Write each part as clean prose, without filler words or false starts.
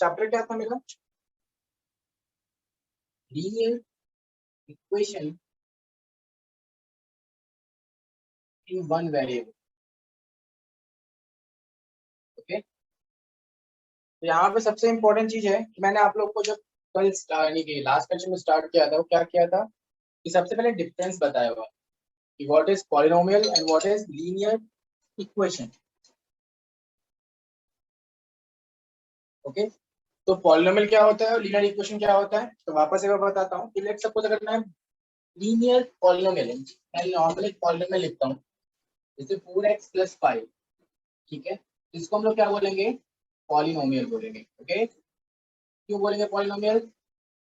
Chapter क्या था मेरा? Linear equation in one variable. Okay, तो यहाँ पे सबसे इंपॉर्टेंट चीज है कि मैंने आप लोग को जब कल यानी कि लास्ट क्वेश्चन में स्टार्ट किया था, वो क्या किया था कि सबसे पहले डिफरेंस बताया हुआ कि what is polynomial and what is linear equation. Okay, तो पॉलिनोमियल क्या होता है और लीनियर इक्वेशन क्या होता है, तो वापस एक बार बताता हूँ कि लेट्स सपोज अगर मैं लीनियर पॉलिनोमियल है, मैं नॉर्मली पॉलिनोमियल लिखता हूँ जैसे 4x+5, ठीक है, इसको हम लोग क्या बोलेंगे? पॉलिनोमियल बोलेंगे। ओके, क्यों बोलेंगे पॉलिनोमियल,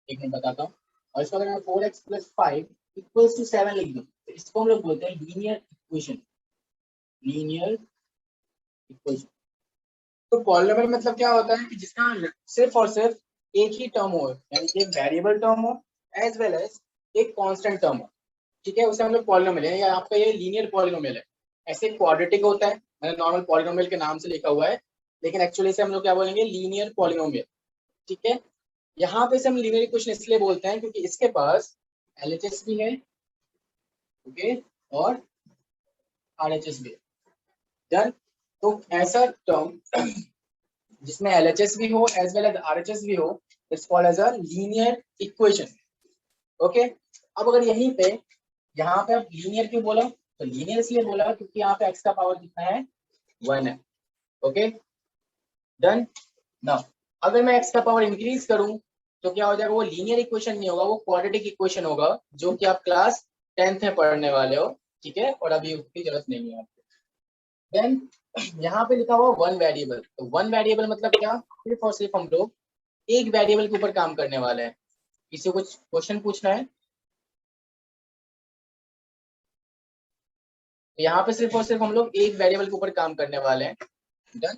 एक मिनट बताता हूँ। और इसको अगर मैं 4x+5 इक्वल्स टू 7 लिख दूँ तो इसको हम लोग बोलते हैं लीनियर इक्वेशन। लीनियर इक्वेशन, तो पॉलिनोमियल मतलब क्या होता है कि जिसका सिर्फ और सिर्फ एक ही टर्म हो, यानी कि एक वेरिएबल टर्म हो एज वेल एज एक कांस्टेंट टर्म हो, ठीक है, उसे हम लोग पॉलिनोमियल है, या आपका ये लीनियर पॉलिनोमियल है। ऐसे क्वाड्रेटिक होता है, मैंने नॉर्मल पॉलिनोमियल के नाम से लिखा हुआ है, लेकिन एक्चुअली से हम लोग क्या बोलेंगे? Linear polynomial. ठीक है, यहाँ पे से हम लीनियर इक्वेशन इसलिए बोलते हैं क्योंकि इसके पास एलएचएस भी है, ओके, और आरएचएस भी है। डन, तो ऐसा टर्म जिसमें एलएचएस भी हो एज वेल एज आरएचएस भी हो, it's called as a linear equation. Okay, अब अगर यहीं पे यहाँ पे आप लीनियर क्यों बोला, तो लीनियर इसलिए बोला क्योंकि यहाँ पे एक्स का पावर कितना है? 1 है। Okay, done. नाउ अगर मैं एक्स का पावर इंक्रीज करूं तो क्या हो जाएगा? वो लीनियर इक्वेशन नहीं होगा, वो क्वाड्रेटिक इक्वेशन होगा, जो कि आप क्लास 10th में पढ़ने वाले हो, ठीक है, और अभी उसकी जरूरत नहीं है आपको। देन यहाँ पे लिखा हुआ वन वेरिएबल, तो वन वेरिएबल मतलब क्या? सिर्फ और सिर्फ हम लोग एक वेरिएबल के ऊपर काम करने वाले हैं। किसी को कुछ क्वेश्चन पूछना है? तो यहाँ पे सिर्फ और सिर्फ हम लोग एक वेरिएबल के ऊपर काम करने वाले हैं। डन,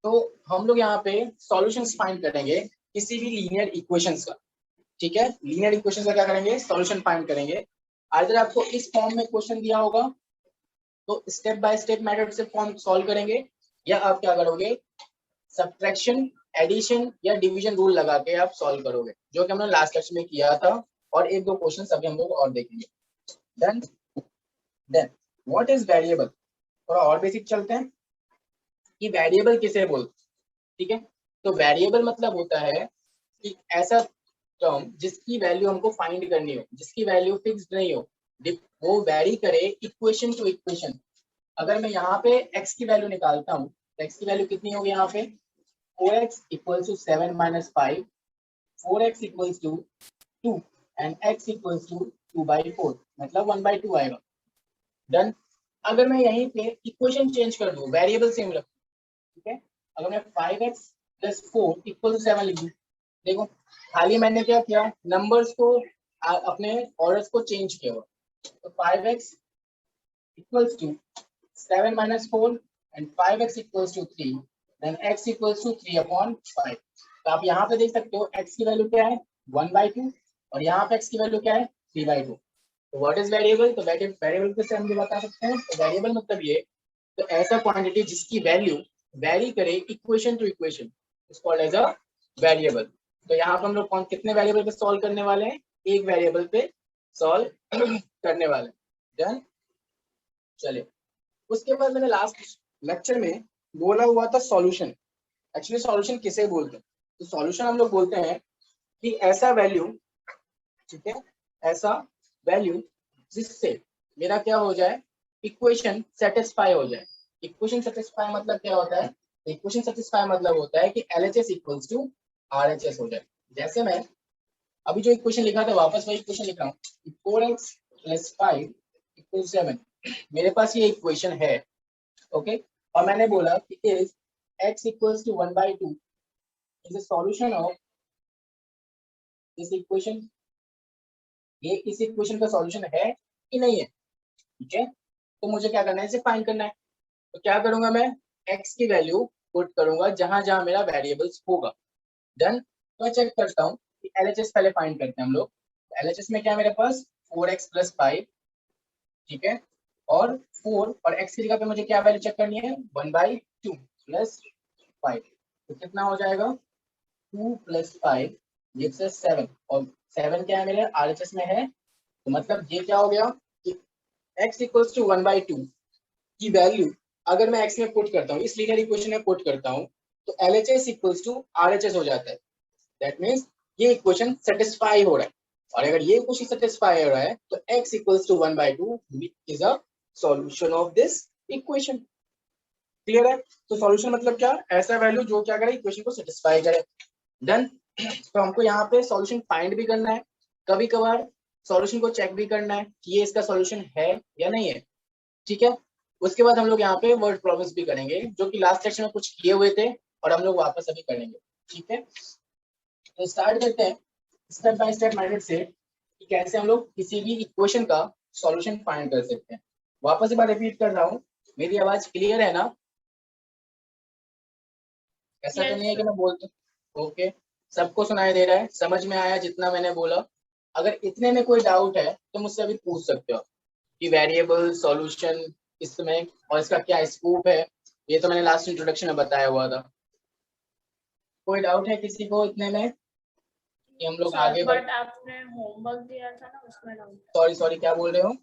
तो हम लोग यहाँ पे सॉल्यूशंस फाइंड करेंगे किसी भी लीनियर इक्वेशंस का। ठीक है, लीनियर इक्वेशन का क्या करेंगे? सॉल्यूशन फाइंड करेंगे। अगर आपको इस फॉर्म में क्वेश्चन दिया होगा तो स्टेप बाय स्टेप मेथड से फॉर्म सॉल्व करेंगे, या आप क्या करोगे? सब्ट्रैक्शन, एडिशन या डिवीजन रूल लगा के आप सॉल्व करोगे, जो कि हमने लास्ट क्लास में किया था, और एक दो क्वेश्चन अभी हम लोग और देखेंगे। Then then what is variable, थोड़ा और बेसिक चलते हैं कि वेरिएबल किसे बोलते हैं। ठीक है, तो वेरिएबल मतलब होता है कि ऐसा टर्म जिसकी वैल्यू हमको फाइंड करनी हो, जिसकी वैल्यू फिक्स्ड नहीं हो, वो वेरी करे इक्वेशन टू इक्वेशन। अगर मैं यहाँ पे x की वैल्यू निकालता हूँ तो x की वैल्यू कितनी होगी? यहाँ पे 4x equals to 7 minus 5, 4x equals to 2 and x equals to 2/4, मतलब 1/2 आएगा। डन, अगर मैं यहीं पे इक्वेशन चेंज कर दूँ, वेरिएबल सेम रखूँ, ठीक है, अगर मैं 5x प्लस 4 इक्वल टू 7 लिख दूँ, देखो खाली मैंने क्या किया? नंबर्स को अपने ऑर्डर्स को चेंज किया हुआ। तो 5x equals to 7 minus 4 and 5x equals to 3, then x equals to 3/5। तो आप यहाँ पे देख सकते हो x की वैल्यू क्या है? 1/2, और यहाँ पे x की वैल्यू क्या है? 3/2। तो व्हाट इज वेरिएबल, तो वेरिएबल कैसे हम बता सकते हैं? तो वेरिएबल मतलब ये, तो ऐसा क्वांटिटी जिसकी वैल्यू वेरी करे equation to equation, is called as a variable. तो यहाँ पे हम लोग कौन कितने वेरिएबल पे सॉल्व करने वाले हैं? एक वेरिएबल पे सॉल्व करने वाले हैं। डन, चलिए, उसके बाद मैंने लास्ट लेक्चर में बोला हुआ था सॉल्यूशन। एक्चुअली सॉल्यूशन किसे बोलते हैं? तो सॉल्यूशन हम लोग बोलते हैं कि ऐसा वैल्यू, ठीक है, ऐसा वैल्यू जिससे मेरा क्या हो जाए? इक्वेशन सेटिस्फाई हो जाए। इक्वेशन सेटिस्फाई मतलब क्या होता है? इक्वेशन सेटिस्फाई मतलब होता है कि LHS इक्वल्स टू RHS हो जाए। जैसे मैं अभी जो इक्वेशन लिखा था वापस वही इक्वेशन लिख रहा हूँ, 4x + 5 = 7, मेरे पास ये इक्वेशन है। ओके, और मैंने बोला कि is x equals to 1/2 is a solution of this equation. ये इस इक्वेशन का सॉल्यूशन है कि नहीं है? ठीक है, तो मुझे क्या करना है? इसे फाइंड करना है। तो क्या करूंगा मैं? x की वैल्यू पुट करूंगा जहां जहां मेरा वेरिएबल्स होगा। डन, तो मैं चेक करता हूँ कि LHS पहले फाइंड करते हैं हम लोग। LHS में क्या है मेरे पास? 4x + 5, ठीक है, और 4 और x की जगह पे मुझे क्या वैल्यू चेक करनी है? 1/2 + 5, तो कितना हो जाएगा? 2 + 5 gives us 7 और 7 क्या है मेरे RHS में है, तो मतलब ये क्या हो गया कि x = 1/2 की वैल्यू अगर मैं x में पुट करता हूँ, इस लीनियर इक्वेशन में पुट करता हूँ, तो LHS = RHS हो जाता है। दैट मीन्स ये इक्वेशन सेटिस्फाई हो रहा है, और अगर ये इक्वेशन सेटिस्फाई हो रहा है तो x = 1/2 is a solution of this equation. Clear है? तो सॉल्यूशन मतलब क्या, ऐसा वैल्यू जो क्या करे इक्वेशन को सेटिस्फाई करे। डन। तो हमको यहाँ पे सॉल्यूशन फाइंड भी करना है, कभी कभार सॉल्यूशन को चेक भी करना है कि ये इसका सॉल्यूशन है या नहीं है। ठीक है, उसके बाद हम लोग यहाँ पे वर्ड प्रॉब्लम्स भी करेंगे जो कि लास्ट सेक्शन में कुछ किए हुए थे और हम लोग वापस अभी करेंगे। ठीक है, तो स्टार्ट करते हैं स्टेप बाय स्टेप मेथड से कि कैसे हम लोग किसी भी इक्वेशन का सॉल्यूशन फाइंड कर सकते हैं। वापस एक बार रिपीट कर रहा हूँ, मेरी आवाज क्लियर है ना? ऐसा तो Yes, नहीं है कि sir. मैं बोलता ओके, सबको सुनाई दे रहा है, समझ में आया जितना मैंने बोला? अगर इतने में कोई डाउट है तो मुझसे अभी पूछ सकते हो कि वेरिएबल सॉल्यूशन इसमें और इसका क्या स्कोप है, ये तो मैंने लास्ट इंट्रोडक्शन में बताया हुआ था। कोई डाउट है किसी को इतने में कि हम लोग सर आगे बढ़? बट आपने होमवर्क दिया था ना, उसमें डाउट है। सॉरी सॉरी, क्या बोल रहे हो?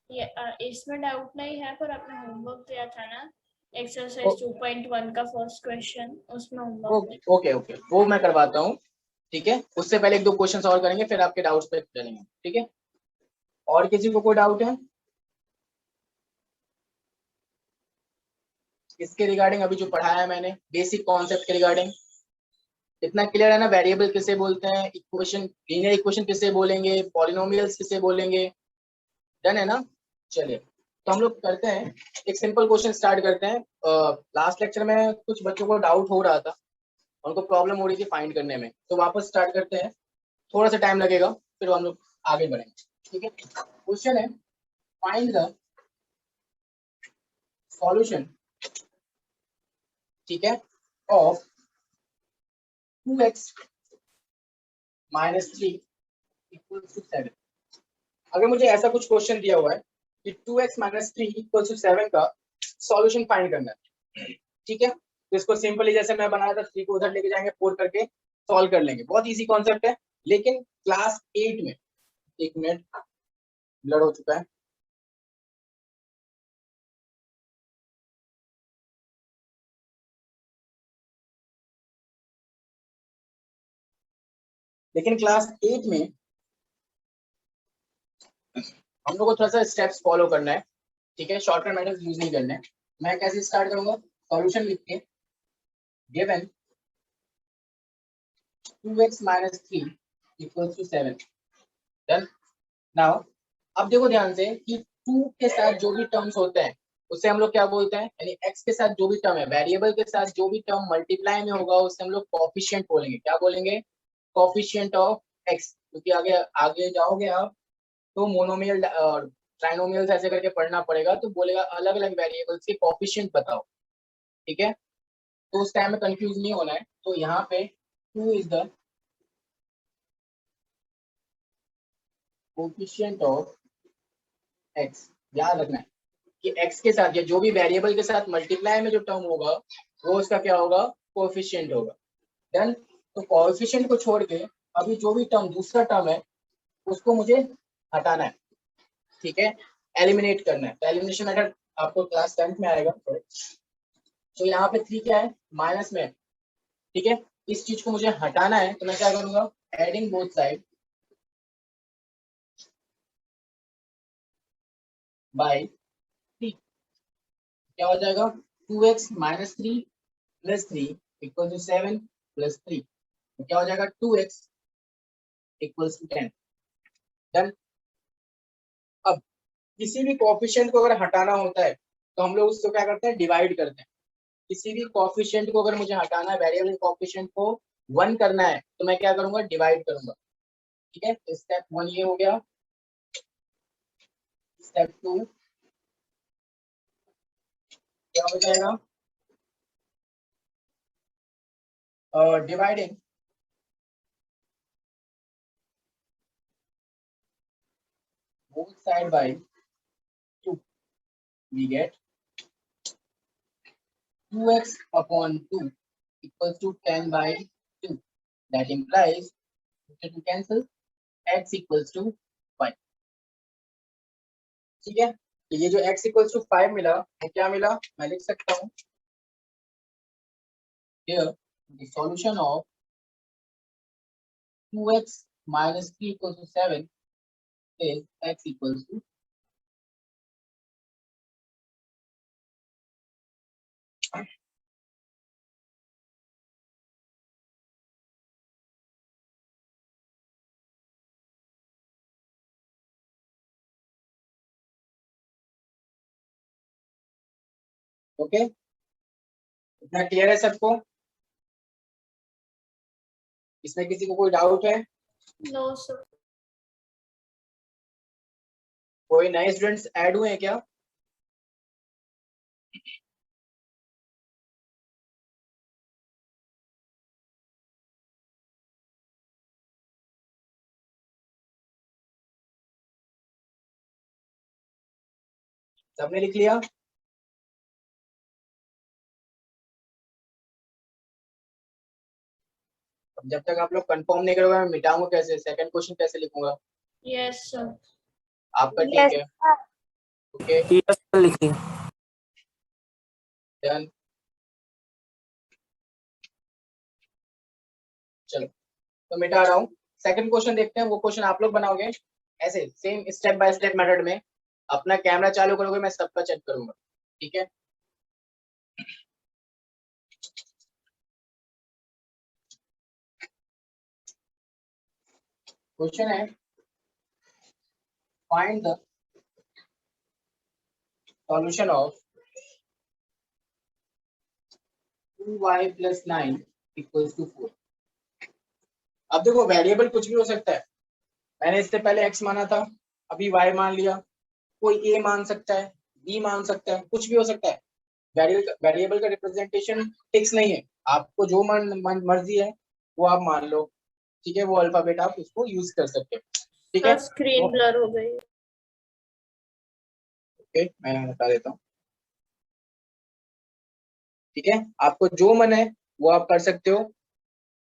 ये इसमें डाउट नहीं है, पर आपने होमवर्क दिया था ना, ओ, एक्सरसाइज 2.1 का फर्स्ट क्वेश्चन, उसमें होमवर्क ओके है। ओके ओके, वो मैं करवाता हूँ। ठीक है, उससे पहले एक दो क्वेश्चन और करेंगे फिर आपके डाउट्स पे चलेंगे। ठीक है, और किसी को कोई डाउट है इसके रिगार्डिंग? अभी जो पढ़ाया है मैंने बेसिक कॉन्सेप्ट के रिगार्डिंग इतना क्लियर है ना? वेरिएबल किसे बोलते हैं, इक्वेशन लीनियर इक्वेशन किसे बोलेंगे, पॉलिनोमियल्स किसे बोलेंगे? डन है ना? चलिए, तो हम लोग करते हैं, एक सिंपल क्वेश्चन स्टार्ट करते हैं। लास्ट लेक्चर में कुछ बच्चों को डाउट हो रहा था, उनको प्रॉब्लम हो रही थी फाइंड करने में, तो वापस स्टार्ट करते हैं। थोड़ा सा टाइम लगेगा फिर हम लोग आगे बढ़ेंगे। ठीक है, क्वेश्चन है फाइंड द सॉल्यूशन, ठीक है, ऑफ 2x - 3 = 7। अगर मुझे ऐसा कुछ क्वेश्चन दिया हुआ है कि 2x - 3 = 7 का सॉल्यूशन फाइंड करना है, ठीक है, तो इसको सिंपली जैसे मैं बनाया था 3 को उधर लेके जाएंगे, 4 करके सॉल्व कर लेंगे। बहुत इजी कॉन्सेप्ट है, लेकिन क्लास 8 में, एक मिनट ब्लर हो चुका है, लेकिन क्लास 8 में हम लोग को थोड़ा सा स्टेप्स फॉलो करना है। ठीक है, शॉर्टकट मेथड्स यूज नहीं करने हैं। मैं कैसे स्टार्ट करूंगा, सॉल्यूशन लिख के गिवन 2x - 3 = 7। डन। नाउ अब देखो ध्यान से कि 2 के साथ जो भी टर्म्स होते हैं उससे हम लोग क्या बोलते हैं, यानी x के साथ जो भी टर्म है, वेरिएबल के साथ जो भी टर्म मल्टीप्लाई में होगा उससे हम लोग कोफिशिएंट बोलेंगे। क्या बोलेंगे? Coefficient of x। क्योंकि आगे आगे जाओगे आप तो मोनोमियल और ट्राइनोमियल ऐसे करके पढ़ना पड़ेगा, तो बोलेगा अलग अलग वेरिएबल्स के कोफिशिएंट बताओ। ठीक है, तो उस टाइम में कंफ्यूज नहीं होना है। तो यहाँ पे 2 is the coefficient of x। याद रखना है कि x के साथ या जो भी वेरिएबल के साथ मल्टीप्लाई में जो टर्म होगा वो उसका क्या होगा, कोएफिशिएंट होगा। डन। तो कोएफिशिएंट को छोड़ के अभी जो भी टर्म दूसरा टर्म है उसको मुझे हटाना है। ठीक है, एलिमिनेट करना है। तो एलिमिनेशन मेथड आपको क्लास 10th में आएगा। तो यहाँ पे 3 क्या है, माइनस में है। ठीक है, इस चीज को मुझे हटाना है तो मैं क्या करूंगा, एडिंग बोथ साइड बाय 3। क्या हो जाएगा, 2x - 3 + 3 = 7 + 3, तो क्या हो जाएगा 2x = 10। डन। अब किसी भी कोएफिशिएंट को अगर हटाना होता है तो हम लोग उसको क्या करते हैं, डिवाइड करते हैं। किसी भी कोएफिशिएंट को अगर मुझे हटाना है, वेरिएबल कोएफिशिएंट को 1 करना है तो मैं क्या करूंगा, डिवाइड करूंगा। ठीक है, तो स्टेप 1 ये हो गया। स्टेप 2 क्या हो जाएगा, dividing both side by 2, we get 2x upon 2 = 10/2। That implies to cancel x equals to 5. ठीक है, तो ये जो x equals to 5 मिला वो क्या मिला, मैं लिख सकता हूँ here the solution of 2x minus 3 equals to 7 is x equals to okay. इतना क्लियर है सबको? इसमें किसी को कोई डाउट है? No sir. कोई नए स्टूडेंट्स ऐड हुए हैं क्या? सबने लिख लिया? जब तक आप लोग कंफर्म नहीं करोगे मैं मिटाऊंगा कैसे, सेकंड क्वेश्चन कैसे लिखूंगा? Yes sir. आपका ठीक है? ओके यस लिखिए। डन। चलो तो मिटा रहा हूँ। सेकंड क्वेश्चन देखते हैं, वो क्वेश्चन आप लोग बनाओगे ऐसे same step by step method में। अपना कैमरा चालू करोगे, मैं सबका चेक करूंगा, ठीक है? क्वेश्चन है find the solution of 2y plus 9 equals to 4। अब देखो वेरिएबल कुछ भी हो सकता है, मैंने इससे पहले x माना था, अभी y मान लिया, कोई a मान सकता है, b मान सकता है, कुछ भी हो सकता है। वेरिएबल का रिप्रेजेंटेशन फिक्स नहीं है, आपको जो मर्जी है वो आप मान लो, ठीक है? वो अल्फाबेट आप उसको यूज कर सकते हो, ठीक है? स्क्रीन ब्लर हो गई। ओके मैं बता देता हूँ, ठीक है? आपको जो मन है वो आप कर सकते हो।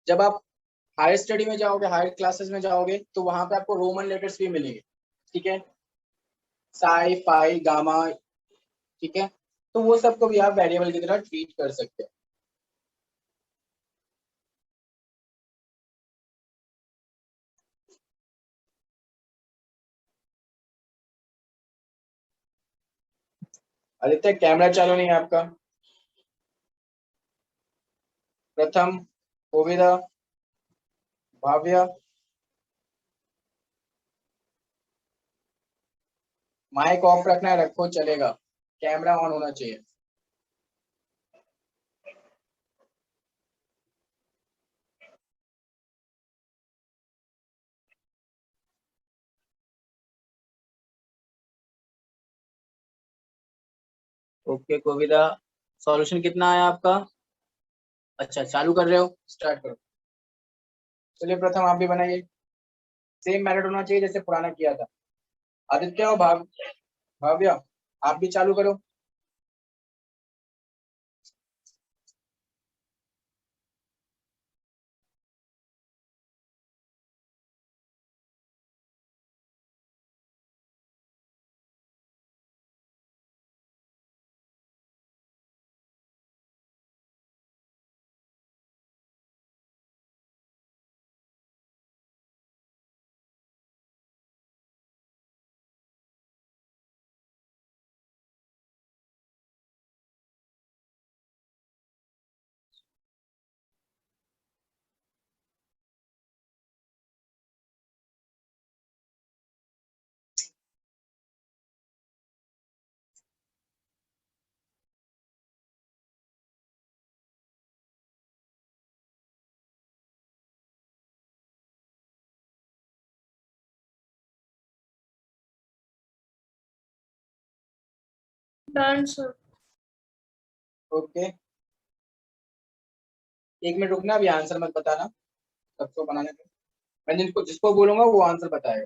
जब आप हायर स्टडी में जाओगे, हायर क्लासेस में जाओगे, तो वहां पे आपको रोमन लेटर्स भी मिलेंगे, ठीक है? साई फाई गामा, ठीक है? तो वो सबको भी आप वेरिएबल की तरह ट्रीट कर सकते हो। आदित्य कैमरा चालू नहीं है आपका। प्रथम, कोविदा, भाव्या, माइक ऑफ रखना है, रखो चलेगा, कैमरा ऑन होना चाहिए। ओके कोविदा, सॉल्यूशन कितना आया आपका? अच्छा चालू कर रहे हो, स्टार्ट करो। चलिए प्रथम आप भी बनाइए, सेम मेथड होना चाहिए जैसे पुराना किया था। आदित्य और भाव्या आप भी चालू करो। Done sir. ओके एक मिनट रुकना, अभी आंसर मत बताना सबको बनाने में। मैं जिसको जिसको बोलूंगा वो आंसर बताएगा।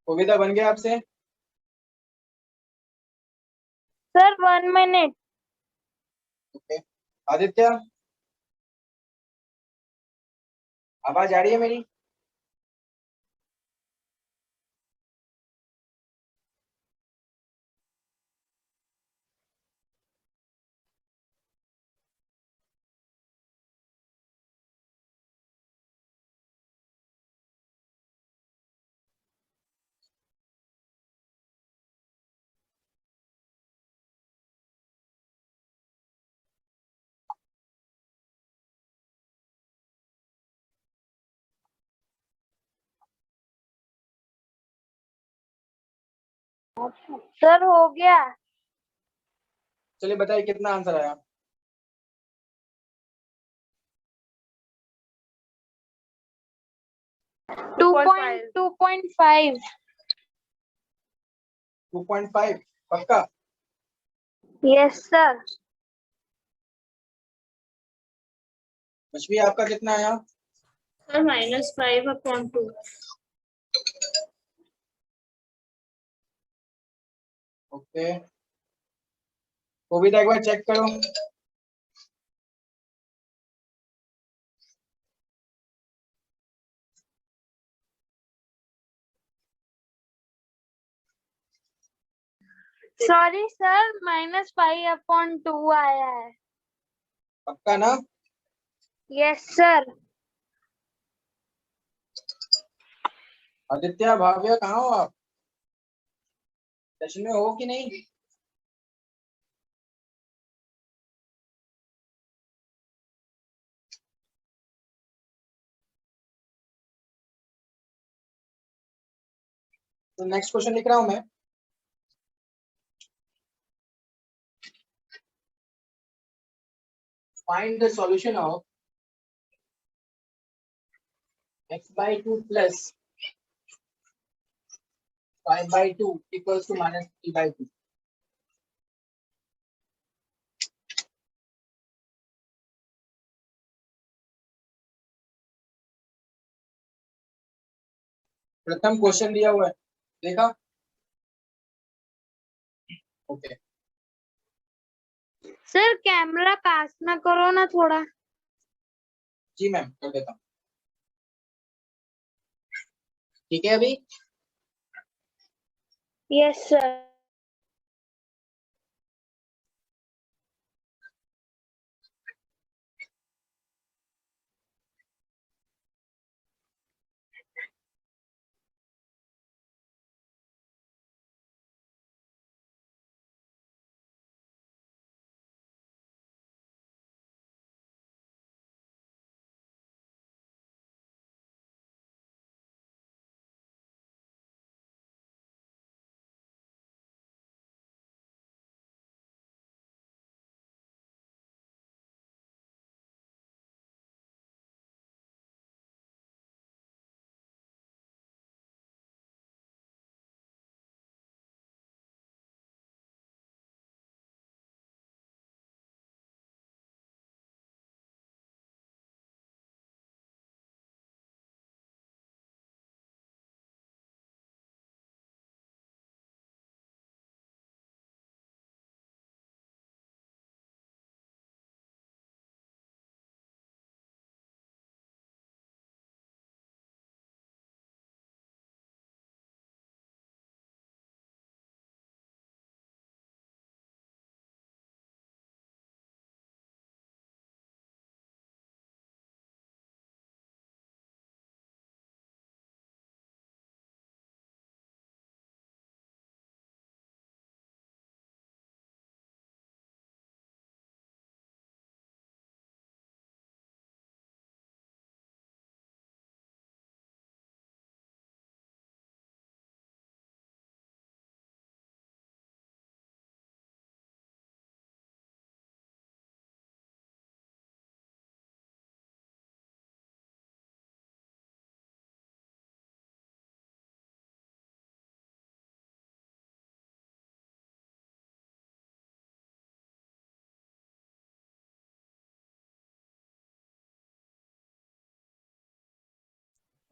कविता बन गया आपसे? Sir 1 minute. ओके। आदित्य, आवाज आ रही है मेरी? सर हो गया। चलिए बताइए कितना आंसर आया? 2.5। 2.5 पक्का? Yes sir. कुछ भी आपका कितना आया? सर -5/2। ओके, कविता एक बार चेक करो। सॉरी सर, -5/2 आया है। पक्का ना? Yes sir. आदित्य, भाव्य, कहाँ हो आप? सेशन में हो कि नहीं? तो नेक्स्ट क्वेश्चन लिख रहा हूं मैं। Find the solution of x/2 plus 5/2 equals to -3/2। प्रथम क्वेश्चन दिया हुआ है, देखा? ओके। सर कैमरा पास ना करो ना थोड़ा। जी मैम, कर देता हूँ। ठीक है अभी? Yes sir.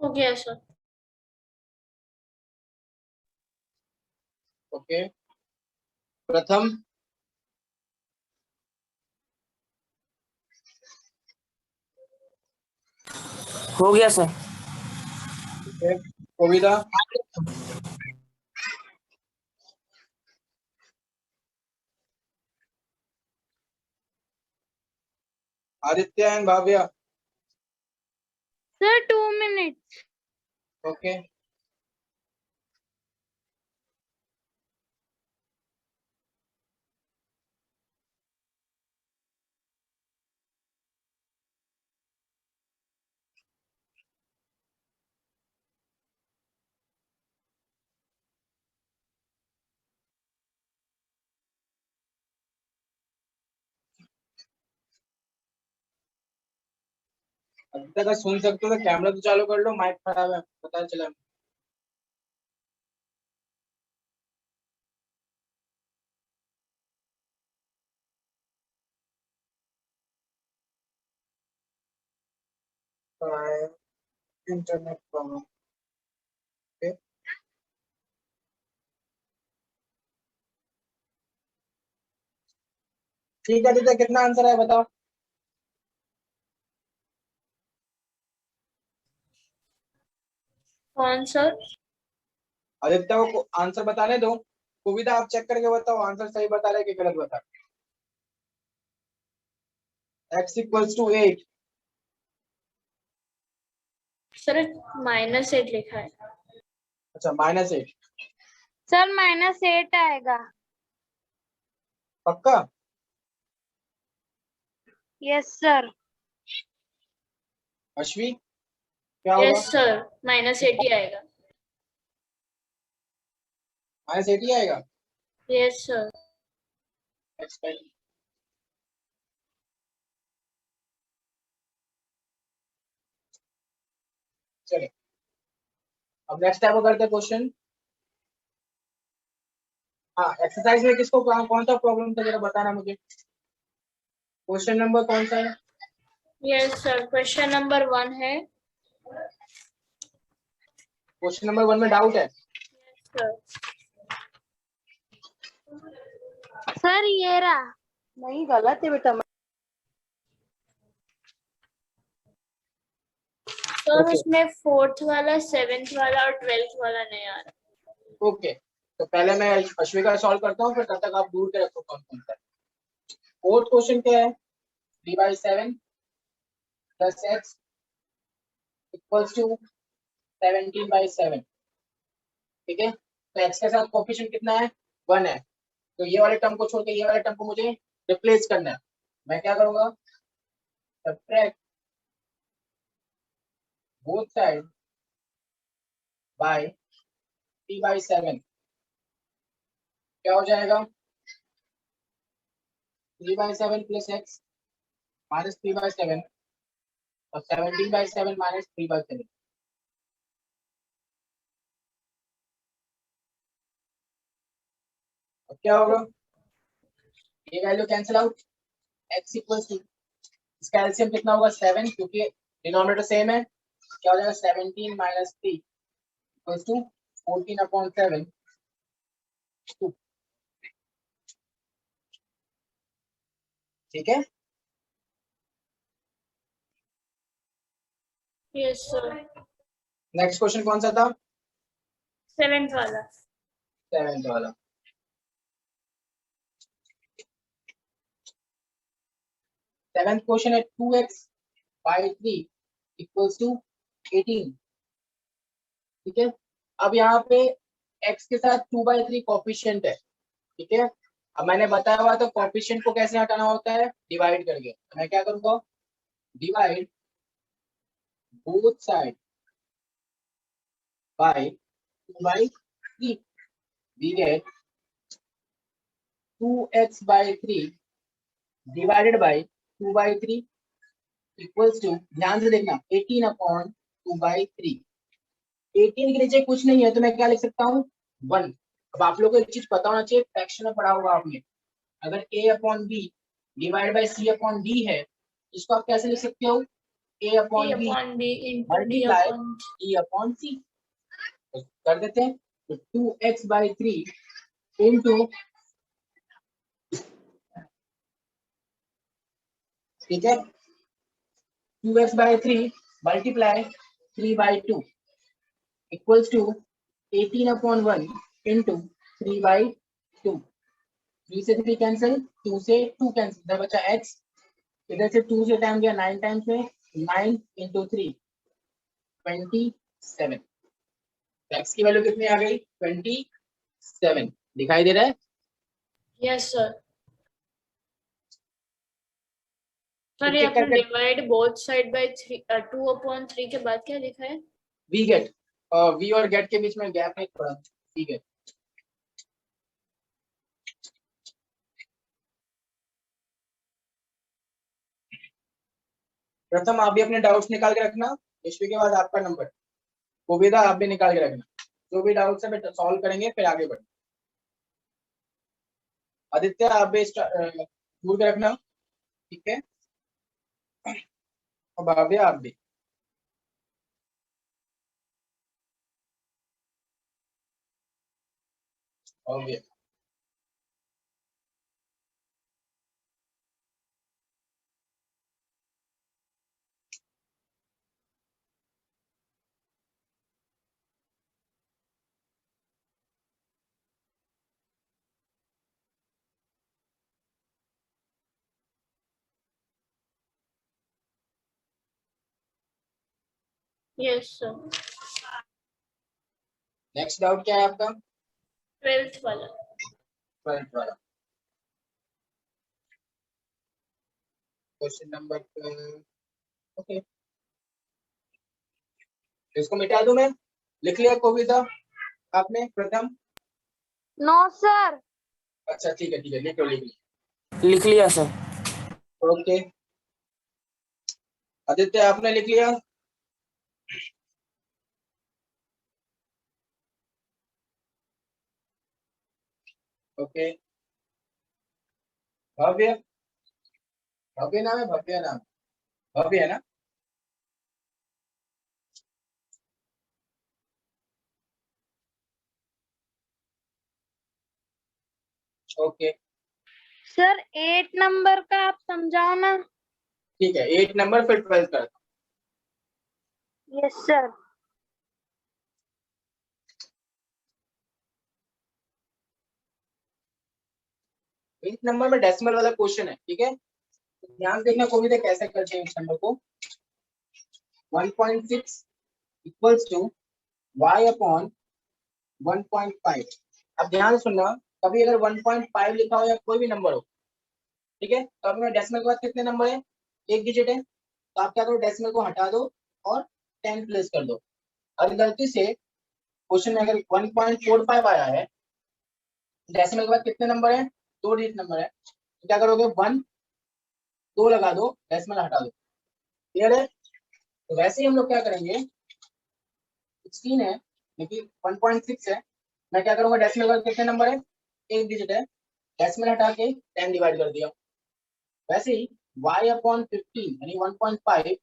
हो गया सर। ओके, प्रथम हो गया sir. Okay, Kavita Aditya and Bhavya Sir, 2 minutes. Okay. अभी तक अगर सुन सकते हो तो कैमरा तो चालू कर लो, माइक खराब है पता चला। Internet problem. ठीक है आदित्य, कितना आंसर है बताओ। कौन सर? आदित्य को आंसर बताने दो, कविता आप चेक करके बताओ आंसर सही बता रहे कि गलत बता रहे। x=8। सर -8 लिखा है। अच्छा -8, Sir, -8 आएगा. पक्का? Yes, sir. अश्वी क्या होगा? यस सर, -8 ही आएगा। -8 ही आएगा। Yes sir. एक्सपेक्ट। चलिए अब नेक्स्ट टाइप करते हैं क्वेश्चन। हाँ, एक्सरसाइज में किसको कौन सा प्रॉब्लम था जरा बताना मुझे। क्वेश्चन नंबर कौन सा है? यस सर, क्वेश्चन नंबर 1 है। क्वेश्चन नंबर 1 में डाउट है? सर Sir, ये रहा. नहीं गलत है बेटा। तो Okay. उसमें 4th वाला, 7th वाला और 12th वाला नहीं आ रहा। ओके, तो पहले मैं अश्वी का सॉल्व करता हूँ, फिर तब तक आप दूर के रखो कौन कौन सा। फोर्थ क्वेश्चन क्या है? 3/7 + x = 17/7। ठीक है, तो x के साथ कोएफिशिएंट कितना है? 1 है। तो ये वाले टर्म को छोड़ के ये वाले टर्म को मुझे रिप्लेस करना है। मैं क्या करूंगा? Subtract both side bye 3/7। क्या हो जाएगा? 3/7 + x -3/7 और 17/7 -3/7। अब क्या होगा? ये वैल्यू कैंसिल आउट। x = इसका एलसीएम कितना होगा? 7, क्योंकि डिनोमिनेटर सेम है। क्या हो जाएगा? 17 - 3 = 14/7। ठीक है, यस सर। नेक्स्ट क्वेश्चन कौन सा था? 7th वाला। 7th वाला। सेवेंथ क्वेश्चन है 2x/3 = 18। ठीक है, अब यहाँ पे x के साथ 2/3 कोफिशिएंट है। ठीक है, अब मैंने बताया हुआ तो कोफिशिएंट को कैसे हटाना होता है? डिवाइड करके। तो मैं क्या करूंगा? Divide both side by 2/3। We get 2x/3 divided by 2/3 = ध्यान से देखना 18/2/3। 18 के नीचे कुछ नहीं है तो मैं क्या लिख सकता हूँ? 1। अब आप लोगों को एक चीज पता होना चाहिए, फ्रैक्शन में पढ़ा होगा आपने। अगर a/b डिवाइड बाय c/d है, इसको आप कैसे लिख सकते हो? a/b D into D multiply upon d/c। कर देते हैं। तो 2x/3 into, ठीक है, 2x by 3 multiply 3 by 2 equals to 18/1 into 3 by 2. 3 से 3 कैंसिल, 2 से 2 कैंसिल, इधर बचा x, इधर से 2 से टाइम गया 9 टाइम्स में, 9 into 3 27. x की वैल्यू कितनी आ गई? 27. दिखाई दे रहा है? Yes sir. सर ये चेक आपने करके डिवाइड बोथ साइड बाय 2/3 के बाद क्या लिखा है? वी गेट, वी और गेट के बीच में गैप है थोड़ा, ठीक है। प्रथम आप भी अपने डाउट्स निकाल के रखना, ईश्वी के बाद आपका नंबर, कोविदा आप भी निकाल के रखना, जो भी डाउट्स है सॉल्व करेंगे फिर आगे बढ़ेंगे। आदित्य आप भी दूर के रखना, ठीक है, और भाभी आप भी। Okay yes sir. Next doubt क्या है आपका? 12th वाला। 12th वाला क्वेश्चन नंबर, ओके, इसको मिटा दूं मैं? लिख लिया कोविदा आपने प्रथम? No sir. अच्छा ठीक है, लिख लो, लिख लिया सर। ओके, आदित्य आपने लिख लिया? ओके, भव्य, भव्य नाम है, भव्य नाम, भव्य है ना? ओके सर 8 नंबर का आप समझाओ ना। ठीक है, 8 नंबर फिर 12 कर। Yes sir. 8 नंबर में डेसिमल वाला क्वेश्चन है, ठीक है, तो ध्यान देखना कोविदा कैसे करते हैं इस नंबर को। 1.6 इक्वल्स टू y अपॉन 1.5। अब ध्यान सुनना, कभी अगर 1.5 लिखा हो या कोई भी नंबर हो, ठीक है, तो अभी मैं डेसिमल के बाद कितने नंबर है? एक डिजिट है, तो आप क्या करो, डेसिमल को हटा दो और 10 प्लेस कर दो। अगर गलती से क्वेश्चन में अगर 1.45 आया है, डेसिमल के बाद कितने नंबर है? 2 डिजिट नंबर है, तो क्या करोगे, 1 2 लगा दो, डेसिमल हटा दो। क्लियर है? तो वैसे ही हम लोग क्या करेंगे, 16 है लेकिन 1.6 है, मैं क्या करूंगा, डेसिमल का कितने नंबर है? एक डिजिट है, डेसिमल हटा के 10 डिवाइड कर दिया। वैसे ही y अपॉन 15 यानी 1.5,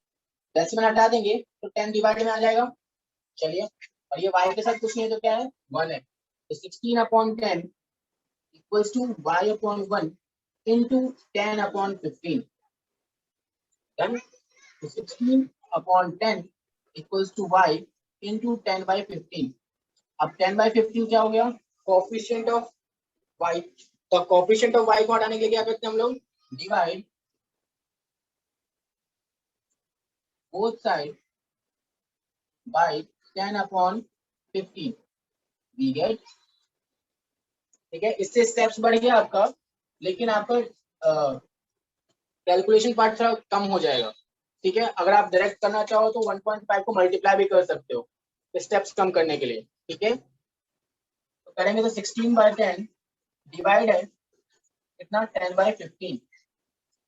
डेसिमल हटा देंगे तो 10 डिवाइड में आ जाएगा। चलिए, और ये y के साथ कुछ नहीं है तो क्या है, 1 है, तो 16 upon 10 equals to y upon 1 into 10 upon 15। Done? तो 16 upon 10 equals to y into 10 by 15। अब 10 बाई 15 क्या हो गया, कोएफिशिएंट ऑफ y। तो कोएफिशिएंट ऑफ y को हटाने के लिए क्या करते हैं हम लोग, divide both side by 10 upon 15। We get, ठीक है, इससे स्टेप्स बढ़ गया आपका, लेकिन आपका कैलकुलेशन पार्ट थोड़ा कम हो जाएगा। ठीक है, अगर आप डायरेक्ट करना चाहो तो 1.5 को मल्टीप्लाई भी कर सकते हो स्टेप्स कम करने के लिए। ठीक है, तो करेंगे तो 16 बाय 10 डिवाइड है कितना, 10 by 15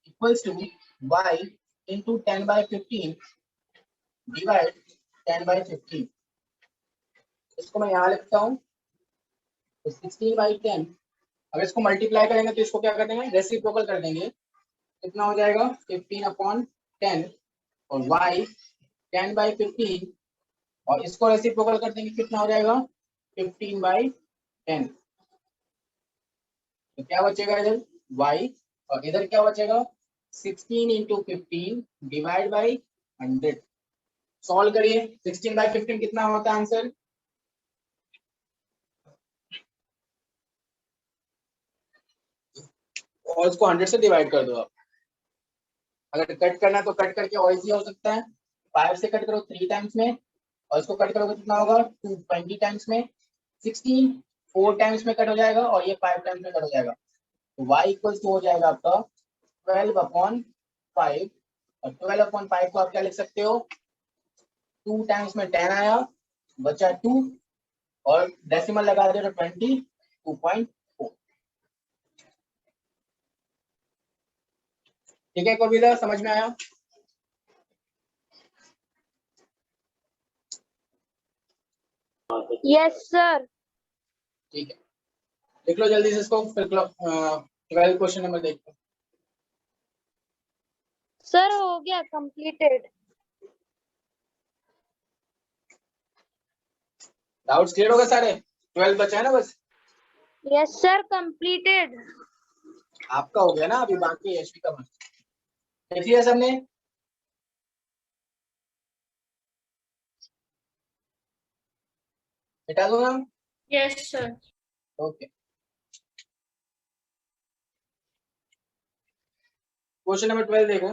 equals to y into 10 by 15 divide 10 by 15। इसको मैं यहाँ लिखता हूँ, तो 16 बाई 10, अगर इसको मल्टीप्लाई करेंगे तो इसको क्या कर देंगे, रेसिप्रोकल कर देंगे, कितना हो जाएगा 15 अपॉन 10 और y 10 बाई 15 और इसको रेसिप्रोकल कर देंगे, कितना हो जाएगा 15 बाई 10। तो क्या बचेगा इधर y, और इधर क्या बचेगा 16 इंटू 15 डिवाइड बाई 100। सॉल्व करिए, 16 बाई 15 कितना होता है आंसर, और उसको 100 से डिवाइड कर दो आप। अगर कट करना है तो कट करके और इजी हो सकता है, 5 से कट करो 3 टाइम्स में, और इसको कट करोगे कितना होगा 220 टाइम्स में, 16 4 टाइम्स में कट हो जाएगा और ये 5 टाइम्स में कट हो जाएगा। तो y इक्वल्स टू हो जाएगा आपका 12/5, और 12/5 को आप क्या लिख सकते हो, 2 टाइम्स में 10 आया, बचा 2, और डेसिमल लगा दे तो 22.4। ठीक है, कविता समझ में आया? Yes sir. ठीक है, लिख लो जल्दी से इसको, फिर 12 क्वेश्चन नंबर देखते हैं। सर हो गया कंप्लीटेड। डाउट्स क्लियर हो गए सारे? 12 बचा है ना बस? Yes sir completed. आपका हो गया ना, अभी बाकी एचपी का बन। देख लिया सबने? हटा दो ना? Yes sir. Okay, question number 12 देखो,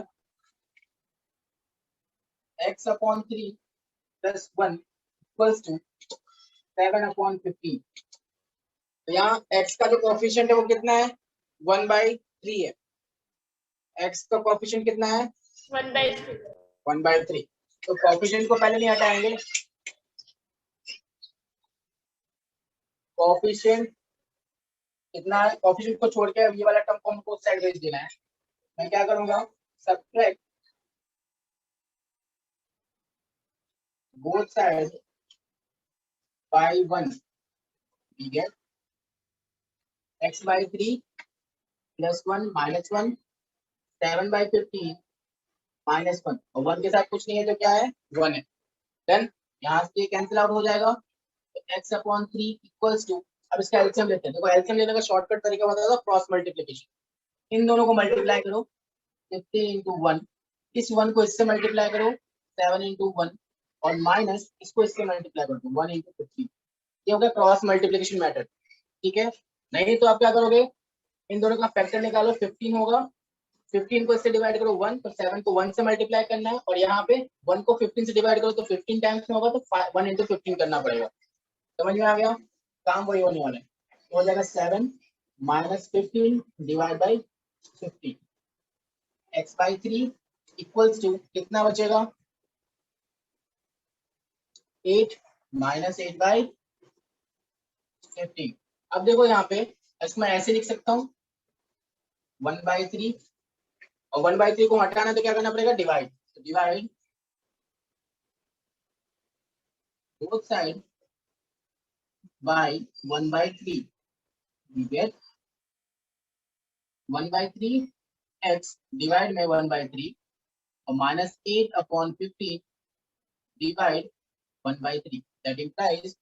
x/3 + 1 = 7/15। तो यहाँ x का जो कोएफिशिएंट है वो कितना है, 1/3 है। x का कोएफिशिएंट कितना है, 1/3। 1/3। तो कोएफिशिएंट को पहले नहीं हटाएंगे, कोएफिशिएंट कितना है, कोएफिशिएंट को छोड़ के ये वाला टर्म को हमको उस साइड भेज देना है। मैं क्या करूंगा, subtract both sides by 1, we get x/3 + 1 - 1 7/15 -1, और 1 के साथ कुछ नहीं है तो क्या है 1 है। देन यहाँ से कैंसिल आउट हो जाएगा, तो x/3 इक्वल्स टू, अब इसका एलसीएम लेते हैं। देखो एलसीएम लेने का शॉर्टकट तरीका बताता है क्रॉस मल्टीप्लिकेशन। इन दोनों को मल्टीप्लाई करो, 15 × 1, इस 1 को इससे मल्टीप्लाई करो 7 × 1, और माइनस इसको इससे मल्टीप्लाई कर दो 1 × 15। ये हो गया क्रॉस मल्टीप्लिकेशन मेथड। ठीक है, नहीं तो आप क्या करोगे, इन दोनों का फैक्टर निकालो, 15 होगा, 15 को इससे डिवाइड करो 1, तो 7 को 1 से मल्टीप्लाई करना है, और यहाँ पे 1 को 15 से डिवाइड करो तो 15 टाइम्स में होगा, तो 1 × 15 करना पड़ेगा। समझ में आ गया? काम वही होने वाला है। तो हो जाएगा 7 - 15 divide by 15, x/3 equals to कितना बचेगा, 8 - 8/15। अब देखो यहाँ पे इसको मैं ऐसे लिख सकता हूँ 1/3, और 1/3 को हटाना है तो क्या करना पड़ेगा, डिवाइड। तो divide both side by 1/3, we get 1/3 x divide में 1/3, और -8/15 divide 1/3, that implies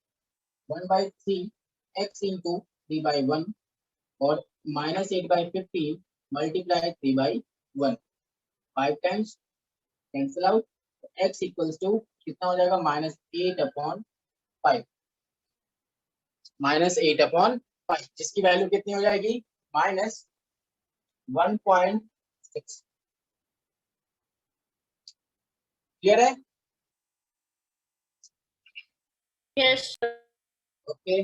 1/3 x into 3/1, और -8/15 multiply 3/1, 5 times cancel out, x equals to कितना हो जाएगा, -8/5, -8/5, जिसकी वैल्यू कितनी हो जाएगी, -1.6। क्लियर है? Yes sir. Okay,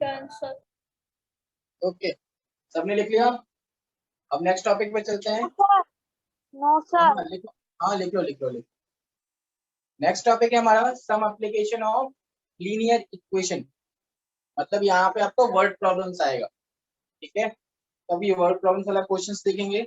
done sir. Okay, सबने लिख लिया? अब नेक्स्ट टॉपिक पे चलते हैं। No sir. हाँ लिखो, हाँ लिख लो लिख लो लिख। नेक्स्ट टॉपिक है हमारा some application of linear equation. मतलब यहाँ पे आपको वर्ड प्रॉब्लम्स आएगा। ठीक है, तो अभी वर्ड प्रॉब्लम वाला क्वेश्चंस देखेंगे।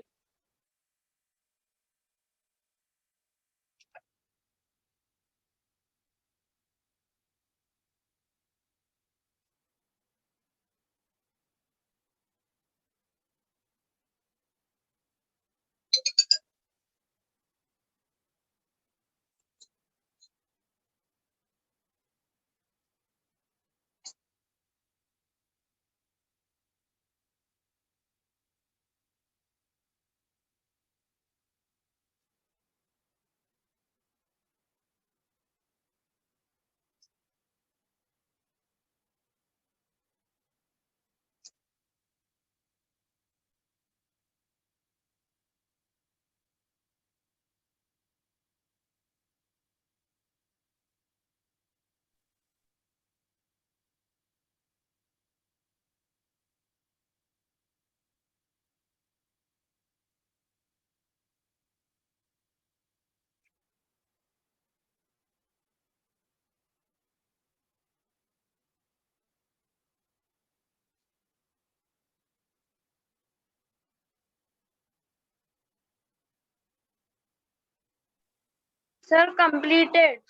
Sir completed.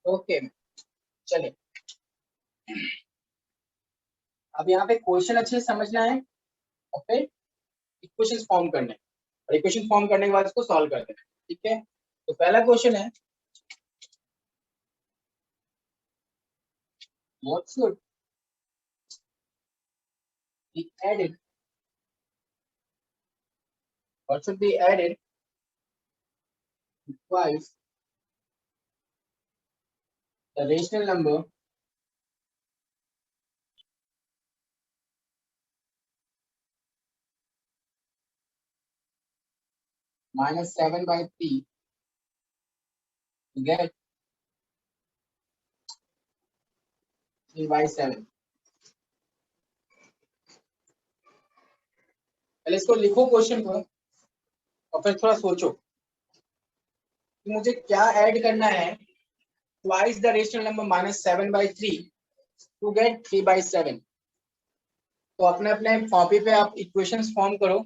ओके, चलिए अब यहाँ पे क्वेश्चन अच्छे से समझना है और फिर इक्वेशन फॉर्म करने हैं, और इक्वेशन फॉर्म करने के बाद इसको सॉल्व करते हैं। ठीक है, तो पहला क्वेश्चन है what should be added twice the rational number minus 7/3 to get 3/7। पहले इसको लिखो क्वेश्चन को और फिर थोड़ा सोचो कि मुझे क्या ऐड करना है twice the rational number -7/3 to get 3/7। तो अपने अपने कॉपी पे आप इक्वेशंस फॉर्म करो,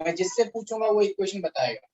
मैं जिससे पूछूंगा वो इक्वेशन बताएगा।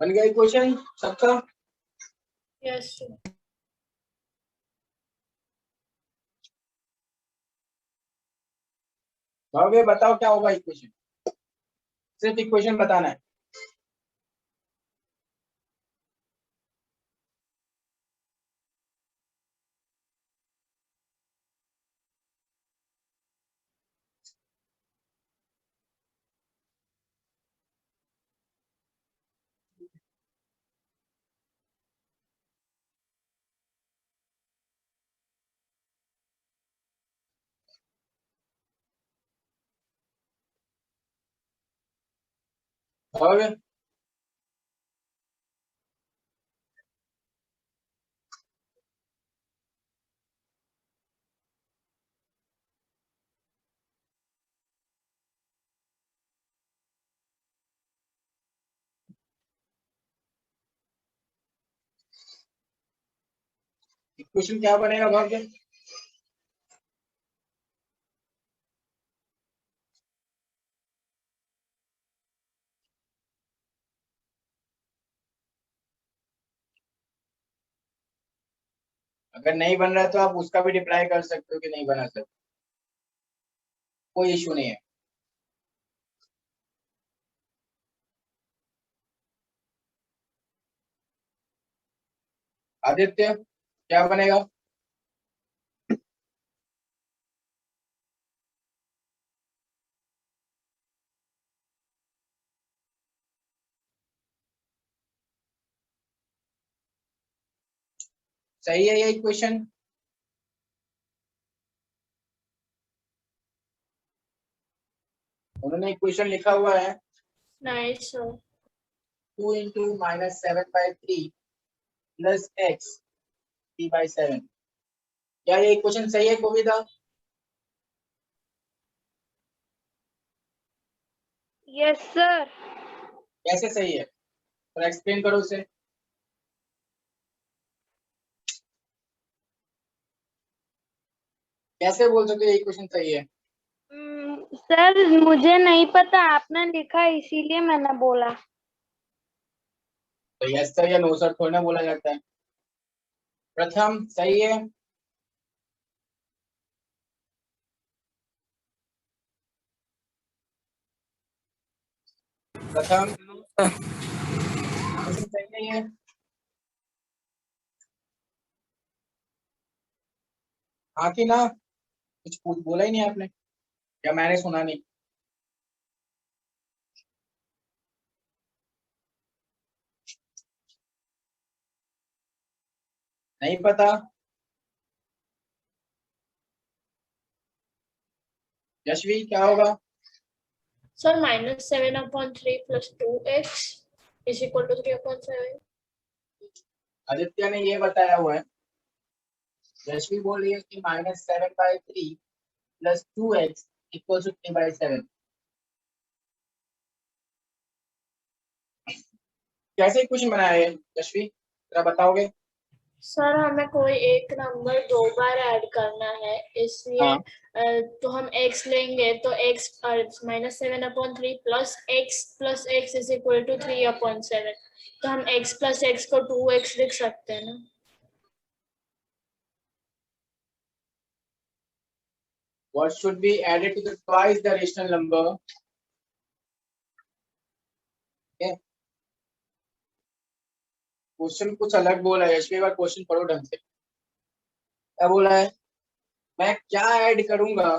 बन गया इक्वेशन सबका? Yes sir. भावे बताओ क्या होगा इक्वेशन, सिर्फ इक्वेशन बताना है। भावे इक्वेशन क्या बनेगा भावे? अगर नहीं बन रहा है तो आप उसका भी रिप्लाई कर सकते हो कि नहीं बना सकते, कोई इशू नहीं है। आदित्य क्या बनेगा? सही है ये इक्वेशन? उन्होंने इक्वेशन लिखा हुआ है नहीं sir. 2 into minus 7/3 plus x 3/7। क्या ये इक्वेशन सही है कोविदा? Yes sir. कैसे सही है, तो एक्सप्लेन करो उसे। कैसे बोल सकते हो ये इक्वेशन सही है? सर मुझे नहीं पता, आपने लिखा इसीलिए मैंने बोला। तो यस सर या नो सर थोड़ी ना बोला जाता है। प्रथम सही है? प्रथम इक्वेशन सही नहीं है? हाँ कि ना? कुछ बोला ही नहीं आपने, या मैंने सुना नहीं? नहीं पता? यशवी क्या होगा? Sir -7/3 plus 2x is equal to 3/7। Aditya ने ये बताया हुआ है, यशवी बोल रही है कि -7/3 प्लस 2x इक्वल टू 3/7। कैसे इक्वेशन बनाया है यशवी, जरा बताओगे? सर हमें कोई एक नंबर 2 बार ऐड करना है, इसलिए हाँ। तो हम x लेंगे तो x -7/3 plus x is equal to 3/7। तो हम x प्लस x को 2x लिख सकते हैं ना। What should be added to the twice the rational number? Question कुछ अलग बोला है यशवी, बार क्वेश्चन पढ़ो ढंग से। क्या बोला है? मैं क्या ऐड करूंगा,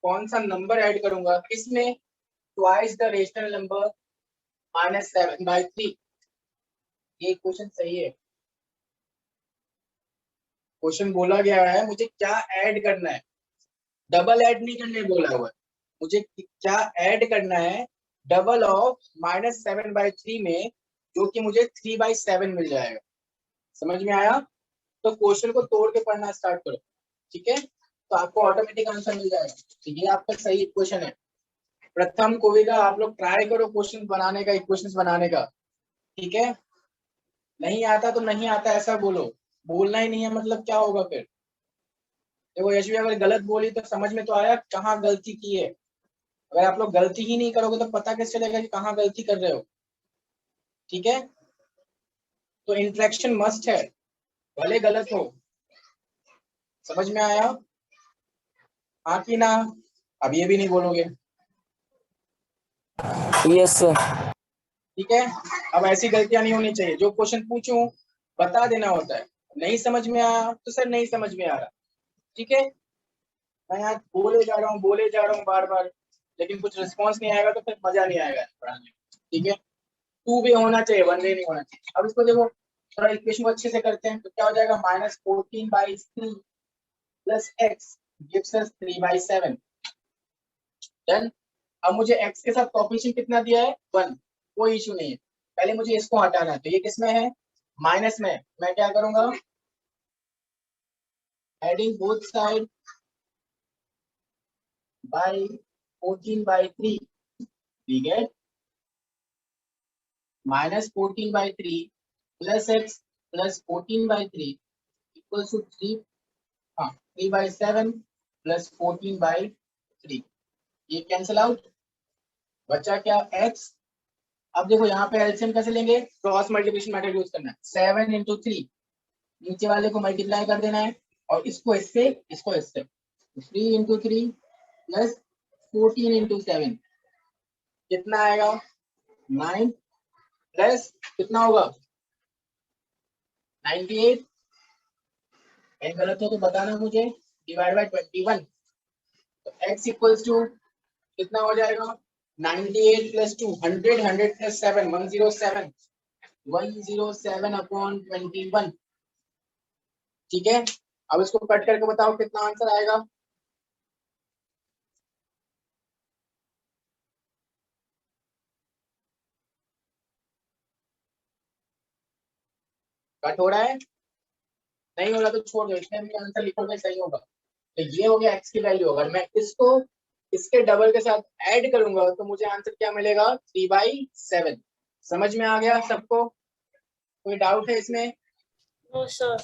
कौन सा नंबर ऐड करूंगा, किसमें? Twice the rational number -7/3। ये क्वेश्चन सही है। क्वेश्चन बोला गया है मुझे क्या ऐड करना है, डबल ऐड नहीं करने बोला हुआ है। मुझे क्या ऐड करना है डबल ऑफ -7/3 में, जो कि मुझे 3/7 मिल जाएगा। समझ में आया? तो क्वेश्चन को तोड़ के पढ़ना स्टार्ट करो, ठीक है, तो आपको ऑटोमेटिक आंसर मिल जाएगा। तो ये आपका सही इक्वेशन है। प्रथम कोविदा आप लोग ट्राई करो क्वेश्चन बनाने का, इक्वेशंस बनाने का, ठीक है? नहीं आता तो नहीं आता ऐसा बोलो, बोलना ही नहीं है मतलब क्या होगा फिर? देखो यशवी अगर गलत बोली तो समझ में तो आया कहाँ गलती की है। अगर आप लोग गलती ही नहीं करोगे तो पता कैसे चलेगा कि कहाँ गलती कर रहे हो? ठीक है, तो इंटरेक्शन मस्ट है, भले गलत हो। समझ में आया? हाँ कि ना? अब ये भी नहीं बोलोगे, यस सर। ठीक है? अब ऐसी गलतियां नहीं होनी चाहिए, जो क्वेश्चन पूछूं बता देना होता है। नहीं समझ में आया तो सर नहीं समझ में आ रहा, ठीक है? मैं यहाँ बोले जा रहा हूँ बार बार, लेकिन कुछ रिस्पॉन्स नहीं आएगा तो फिर मजा नहीं आएगा पढ़ाने में, ठीक है? 2 भी होना चाहिए, 1 भी नहीं होना चाहिए। अब इसको देखो, थोड़ा इक्वेशन को अच्छे से करते हैं तो क्या हो जाएगा, -14/3 plus x gives us 3/7। Done. अब मुझे x के साथ कोएफिशिएंट कितना दिया है, 1, कोई इशू नहीं है। पहले मुझे इसको हटाना है, तो ये किसमें है, माइनस में। मैं क्या करूंगा, adding both side by 14/3, we get -14/3 plus x plus 14/3 equals to 3, हाँ 3/7 प्लस 14/3। ये कैंसिल आउट, बचा क्या, x। अब देखो यहाँ पे एलसीएम कैसे लेंगे, क्रॉस मल्टीप्लिकेशन मेथड यूज करना है। 7 × 3 नीचे वाले को मल्टीप्लाई कर देना है और इसको इससे 3 इंटू 3 प्लस 14 इंटू 7 कितना आएगा 9 प्लस कितना होगा 98 कहीं गलत हो तो बताना मुझे डिवाइड बाय 21 तो x इक्वल्स टू कितना हो जाएगा 98 प्लस 2 100 100 प्लस 7 107 107 अपॉन 21 ठीक है। अब इसको कट करके बताओ कितना आंसर आएगा कट हो रहा है नहीं हो रहा तो छोड़ दो इसमें भी आंसर लिखोगे सही होगा। तो ये हो गया x की वैल्यू अगर मैं इसको इसके डबल के साथ ऐड करूंगा तो मुझे आंसर क्या मिलेगा 3/7 समझ में आ गया सबको कोई डाउट है इसमें। No sir.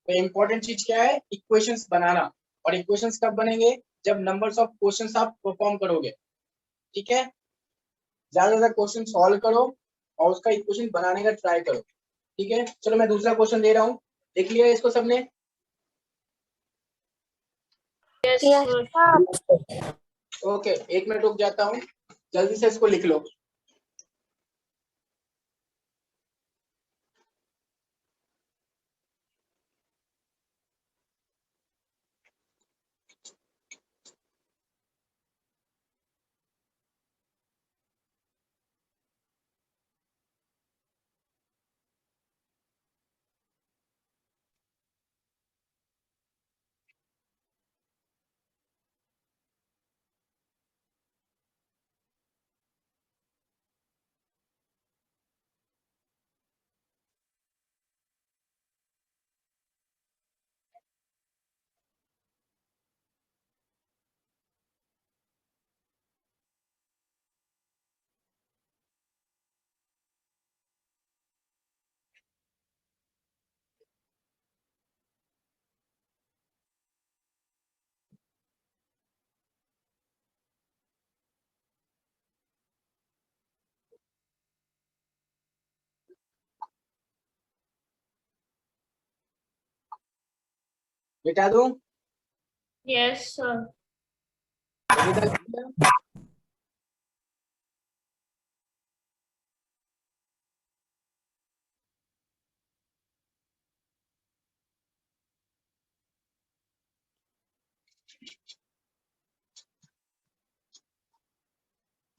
तो इम्पोर्टेंट चीज क्या है इक्वेशंस बनाना और इक्वेशंस कब बनेंगे जब नंबर्स ऑफ क्वेश्चंस आप परफॉर्म करोगे ठीक है। ज्यादा से ज्यादा क्वेश्चन सॉल्व करो और उसका इक्वेशन बनाने का ट्राई करो ठीक है। चलो मैं दूसरा क्वेश्चन दे रहा हूँ देख लिया इसको सबने yes yes sir. Sir. Okay 1 minute रुक जाता हूँ जल्दी से इसको लिख लो। मिटा दूं यस सर। अभी तक किया?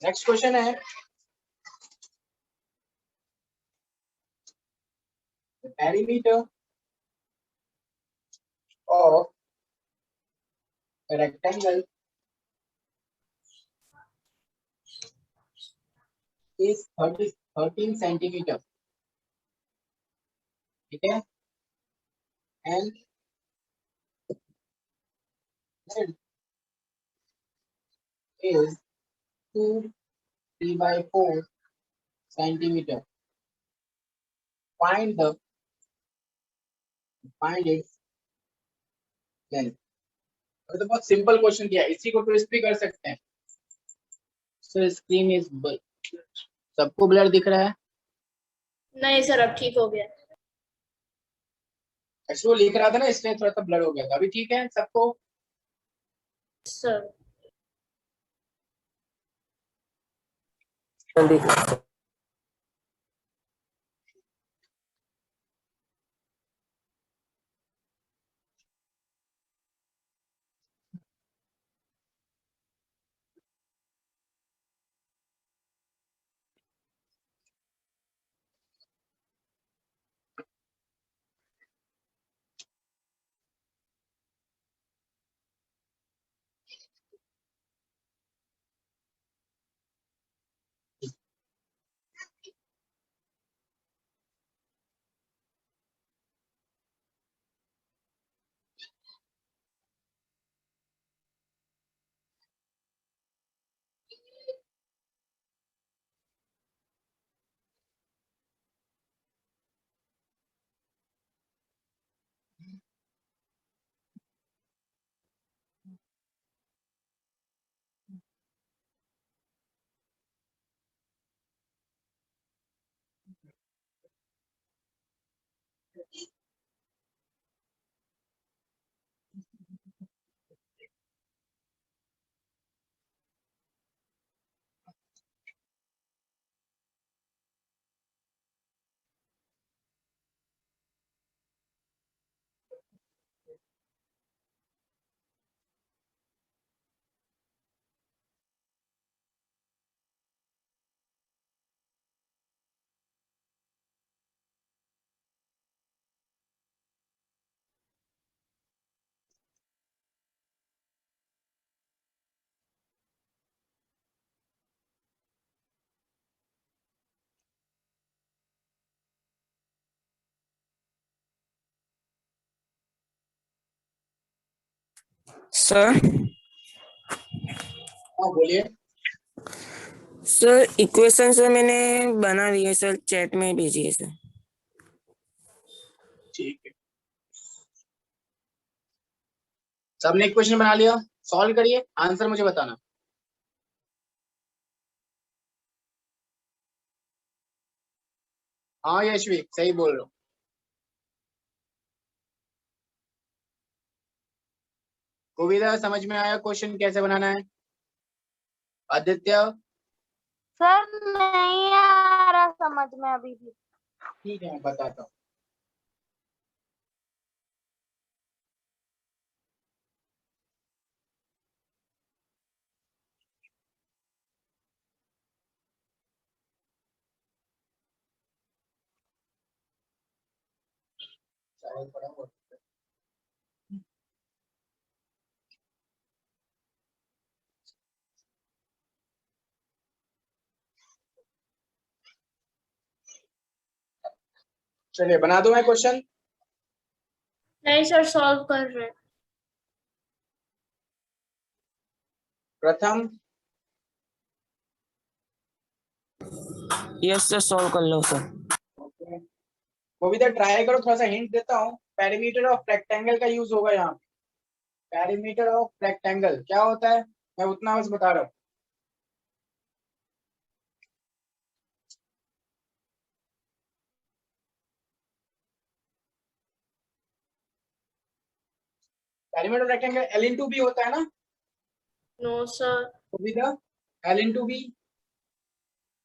नेक्स्ट क्वेश्चन है perimeter of rectangle is 13 centimetre ठीक है and is 2 3/4 centimeter. Find its length. तो बहुत सिंपल क्वेश्चन दिया इसी को ट्विस्ट भी कर सकते हैं। सो स्क्रीन इज सबको ब्लर दिख रहा है नहीं सर अब ठीक हो गया। एक्चुअली वो लिख रहा था ना इसलिए थोड़ा सा ब्लर हो गया था अभी ठीक है सबको। सर जल्दी सर हाँ बोलिए। सर इक्वेशन सर मैंने बना ली है सर, चैट में भेजी है सर। ठीक है, सबने इक्वेशन बना लिया, सॉल्व करिए, आंसर मुझे बताना। हाँ यशवी सही बोल रहे हो। कविता समझ में आया क्वेश्चन कैसे बनाना है? आदित्य? सर नहीं आ रहा समझ में अभी भी। ठीक है मैं बताता हूँ। चावल पड़ा हुआ है। चलिए बना दूं मैं क्वेश्चन। नहीं सर, सॉल्व कर रहे हैं। प्रथम यस सर, सॉल्व कर लो सर। कविता ट्राई करो, थोड़ा सा हिंट देता हूँ। पेरीमीटर ऑफ रेक्टेंगल का यूज होगा यहाँ पे। पेरीमीटर ऑफ रेक्टेंगल क्या होता है, मैं उतना बस बता रहा हूँ। Perimeter of rectangle L into B होता है ना no sir. Kavita? L into B.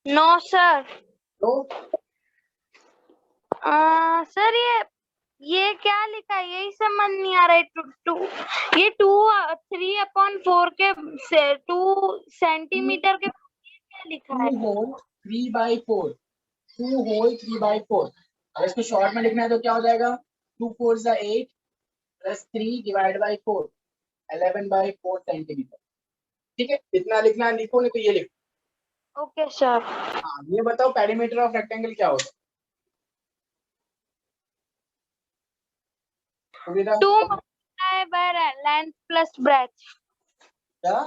No sir. तो सर ये क्या लिखा है, यही समझ नहीं आ रहा है। ये 3/4 के 2 सेंटीमीटर के क्या लिखा है? 2 होल 3/4, 2 होल 3/4। अगर इसको शॉर्ट में लिखना है तो क्या हो जाएगा? 2 4 8 प्लस 3 डिवाइड बाई 4, 11/4 सेंटीमीटर। ठीक है, इतना लिखना है, लिखो नहीं तो ये लिखो। Okay sir. हाँ ये बताओ पेरीमीटर ऑफ रेक्टेंगल क्या होता है कविता? 2 multiply by length plus breadth. क्या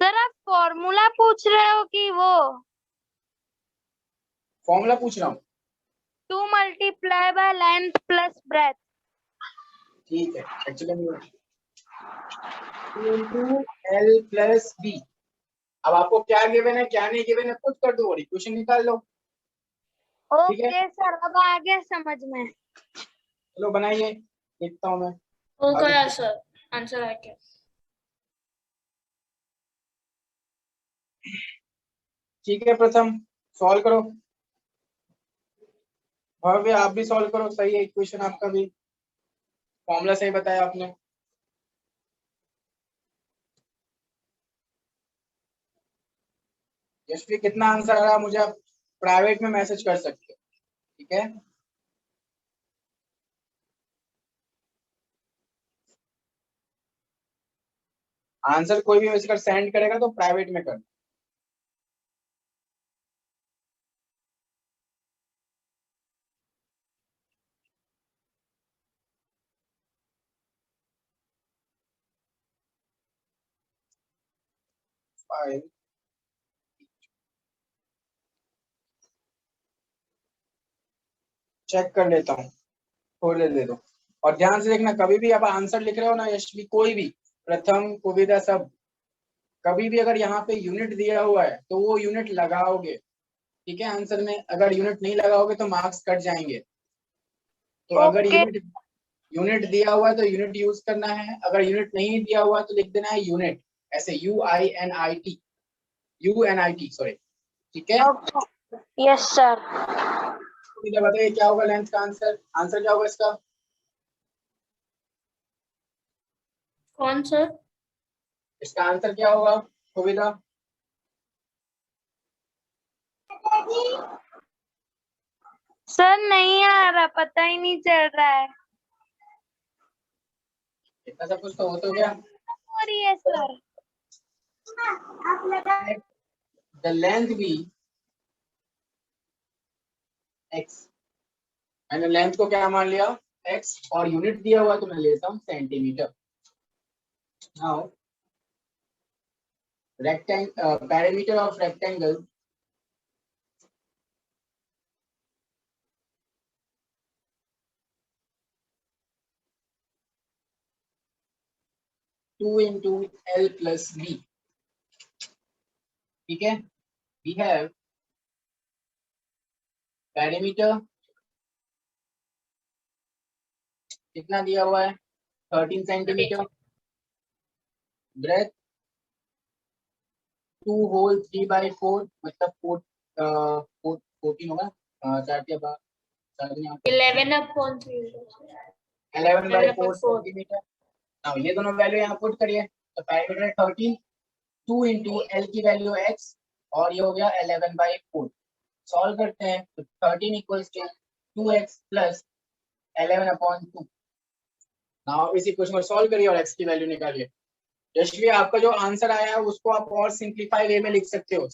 सर आप फॉर्मूला पूछ रहे हो कि वो? फॉर्मूला पूछ रहा हूँ। 2 multiply by length plus breadth. ठीक है, एक्चुअली एल प्लस बी। अब आपको क्या गिवन है क्या नहीं गिवन है खुद कर दो और इक्वेशन निकाल लो। ठीक है ओके सर, अब आ गया समझ में। चलो बनाइए, देखता हूँ मैं। हो गया आदित्य? सर, आंसर आ गया। ठीक है प्रथम सॉल्व करो। भव्य आप भी सॉल्व करो, सही है इक्वेशन आपका भी, फॉर्मूला सही बताया आपने। यशवी कितना आंसर आ रहा है मुझे आप प्राइवेट में मैसेज कर सकते हो, ठीक है? आंसर कोई भी मिलकर सेंड करेगा तो प्राइवेट में कर। फाइल चेक कर लेता हूँ, थोड़ी देर दे दो। और ध्यान से देखना, कभी भी आप आंसर लिख रहे हो ना यशवी, कोई भी, प्रथम कविता सब, कभी भी अगर यहाँ पे यूनिट दिया हुआ है तो वो यूनिट लगाओगे, ठीक है? आंसर में अगर यूनिट नहीं लगाओगे तो मार्क्स कट जाएंगे। तो अगर ओके। यूनिट यूनिट दिया हुआ है तो यूनिट यूज करना है, अगर यूनिट नहीं दिया हुआ है तो लिख देना है यूनिट, ऐसे UINIT, UNIT सॉरी, ठीक है? Yes sir. बताइए क्या होगा लेंथ का आंसर, आंसर क्या होगा इसका? कौन सर? इसका आंसर क्या होगा कविता? सर नहीं आ रहा, पता ही नहीं चल रहा है। इतना सब कुछ तो हो तो गया। हो रही है sir. The length be x, मैंने लेंथ को क्या मान लिया x, और यूनिट दिया हुआ तो मैं लेता हूँ centimetre. Now, perimeter of rectangle two into L plus B. ठीक है, we have perimeter कितना दिया हुआ है 13 सेंटीमीटर, ब्रेथ 2 होल 3/4 मतलब 14 होगा, 11/3 11/4 सेंटीमीटर। now ये दोनों वैल्यू यहाँ पुट करिए, तो पैरामीटर 13, 2 इंटू एल की वैल्यू x और ये हो गया 11/4। सॉल्व करते हैं तो 13 equals to 2x plus 11/2। Now इस इक्वेशन को सॉल्व करिए और x की वैल्यू निकालिए। यशवी आपका जो आंसर आया है उसको आप और सिंप्लीफाई वे में लिख सकते हो।